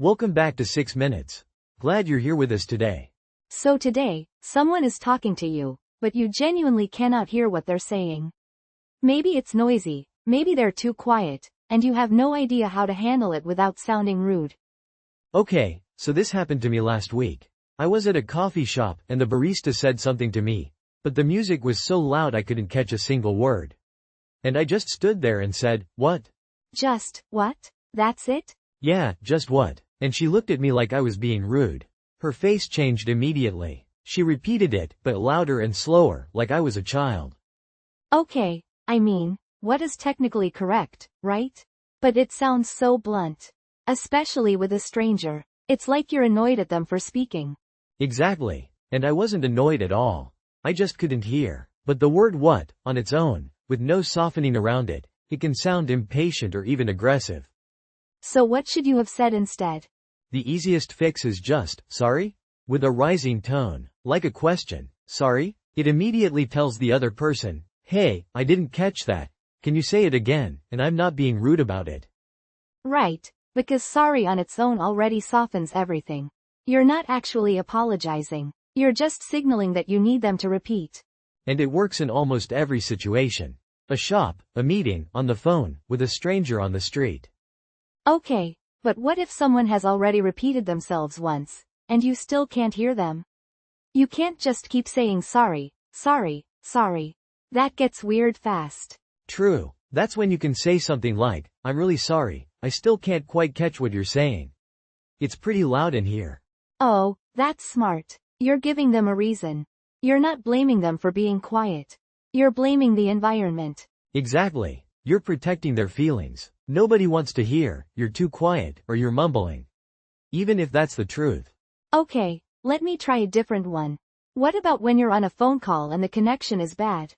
Welcome back to 6 Minutes. Glad you're here with us today. So today, someone is talking to you, but you genuinely cannot hear what they're saying. Maybe it's noisy, maybe they're too quiet, and you have no idea how to handle it without sounding rude. Okay, so this happened to me last week. I was at a coffee shop and the barista said something to me, but the music was so loud I couldn't catch a single word. And I just stood there and said, "What?" Just, what? That's it? Yeah, just what? And she looked at me like I was being rude. Her face changed immediately. She repeated it, but louder and slower, like I was a child. Okay, I mean, what is technically correct, right? But it sounds so blunt. Especially with a stranger. It's like you're annoyed at them for speaking. Exactly. And I wasn't annoyed at all. I just couldn't hear. But the word what, on its own, with no softening around it, it can sound impatient or even aggressive. So what should you have said instead? The easiest fix is just, sorry? With a rising tone, like a question, sorry? It immediately tells the other person, hey, I didn't catch that. Can you say it again? And I'm not being rude about it. Right, because sorry on its own already softens everything. You're not actually apologizing. You're just signaling that you need them to repeat. And it works in almost every situation. A shop, a meeting, on the phone, with a stranger on the street. Okay, but what if someone has already repeated themselves once, and you still can't hear them? You can't just keep saying sorry, sorry, sorry. That gets weird fast. True. That's when you can say something like, I'm really sorry, I still can't quite catch what you're saying. It's pretty loud in here. Oh, that's smart. You're giving them a reason. You're not blaming them for being quiet. You're blaming the environment. Exactly. You're protecting their feelings. Nobody wants to hear, you're too quiet, or you're mumbling. Even if that's the truth. Okay, let me try a different one. What about when you're on a phone call and the connection is bad?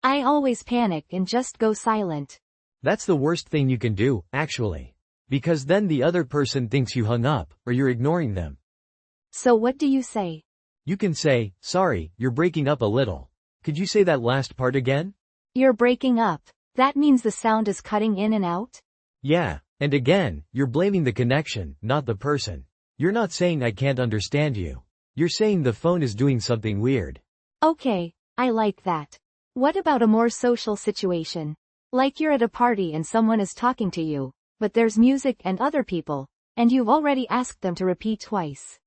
I always panic and just go silent. That's the worst thing you can do, actually. Because then the other person thinks you hung up, or you're ignoring them. So what do you say? You can say, sorry, you're breaking up a little. Could you say that last part again? You're breaking up. That means the sound is cutting in and out? Yeah, and again, you're blaming the connection, not the person. You're not saying I can't understand you. You're saying the phone is doing something weird. Okay, I like that. What about a more social situation? Like you're at a party and someone is talking to you, but there's music and other people, and you've already asked them to repeat twice.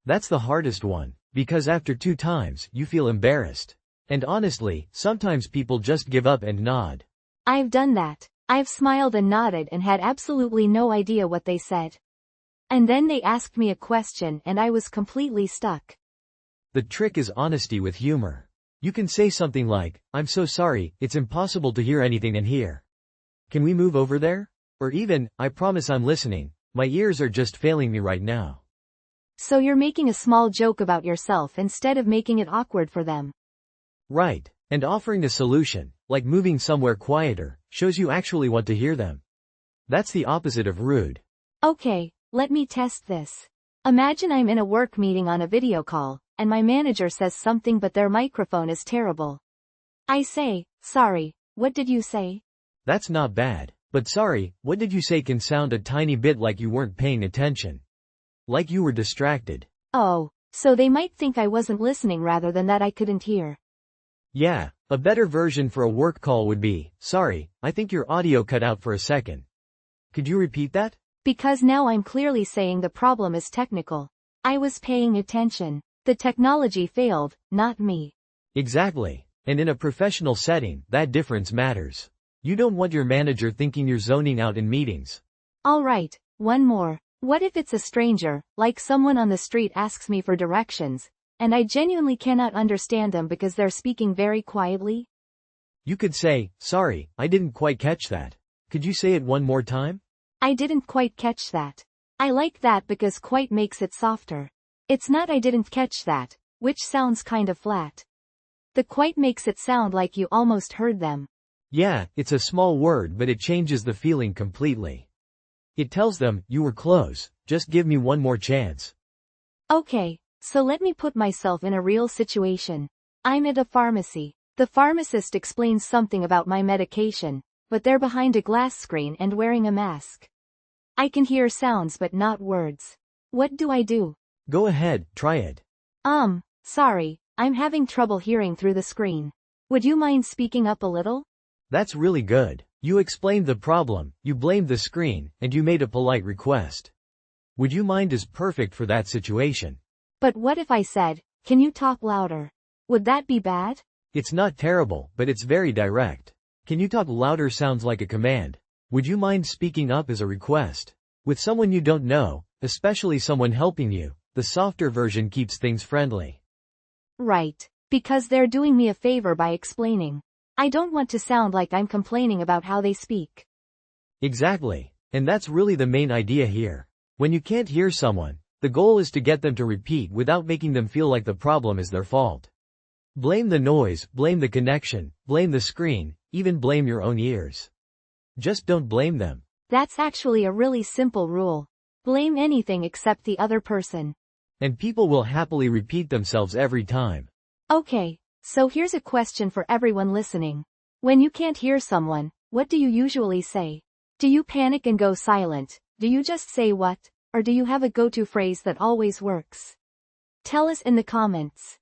That's the hardest one, because after 2 times, you feel embarrassed. And honestly, sometimes people just give up and nod. I've done that. I've smiled and nodded and had absolutely no idea what they said. And then they asked me a question and I was completely stuck. The trick is honesty with humor. You can say something like, I'm so sorry, it's impossible to hear anything in here. Can we move over there? Or even, I promise I'm listening, my ears are just failing me right now. So you're making a small joke about yourself instead of making it awkward for them. Right. And offering a solution, like moving somewhere quieter, shows you actually want to hear them. That's the opposite of rude. Okay, let me test this. Imagine I'm in a work meeting on a video call, and my manager says something but their microphone is terrible. I say, sorry, what did you say? That's not bad. But sorry, what did you say can sound a tiny bit like you weren't paying attention. Like you were distracted. Oh, so they might think I wasn't listening rather than that I couldn't hear. Yeah, a better version for a work call would be, sorry, I think your audio cut out for a second. Could you repeat that? Because now I'm clearly saying the problem is technical. I was paying attention. The technology failed, not me. Exactly. And in a professional setting, that difference matters. You don't want your manager thinking you're zoning out in meetings. Alright, one more. What if it's a stranger, like someone on the street asks me for directions, and I genuinely cannot understand them because they're speaking very quietly? You could say, sorry, I didn't quite catch that. Could you say it one more time? I didn't quite catch that. I like that because quite makes it softer. It's not I didn't catch that, which sounds kind of flat. The quite makes it sound like you almost heard them. Yeah, it's a small word but it changes the feeling completely. It tells them, you were close, just give me one more chance. Okay, so let me put myself in a real situation. I'm at a pharmacy. The pharmacist explains something about my medication, but they're behind a glass screen and wearing a mask. I can hear sounds but not words. What do I do? Go ahead, try it. Sorry, I'm having trouble hearing through the screen. Would you mind speaking up a little? That's really good. You explained the problem, you blamed the screen, and you made a polite request. Would you mind is perfect for that situation. But what if I said, can you talk louder? Would that be bad? It's not terrible, but it's very direct. Can you talk louder sounds like a command. Would you mind speaking up as a request? With someone you don't know, especially someone helping you, the softer version keeps things friendly. Right. Because they're doing me a favor by explaining. I don't want to sound like I'm complaining about how they speak. Exactly. And that's really the main idea here. When you can't hear someone, the goal is to get them to repeat without making them feel like the problem is their fault. Blame the noise, blame the connection, blame the screen, even blame your own ears. Just don't blame them. That's actually a really simple rule. Blame anything except the other person. And people will happily repeat themselves every time. Okay, so here's a question for everyone listening. When you can't hear someone, what do you usually say? Do you panic and go silent? Do you just say what? Or do you have a go-to phrase that always works? Tell us in the comments.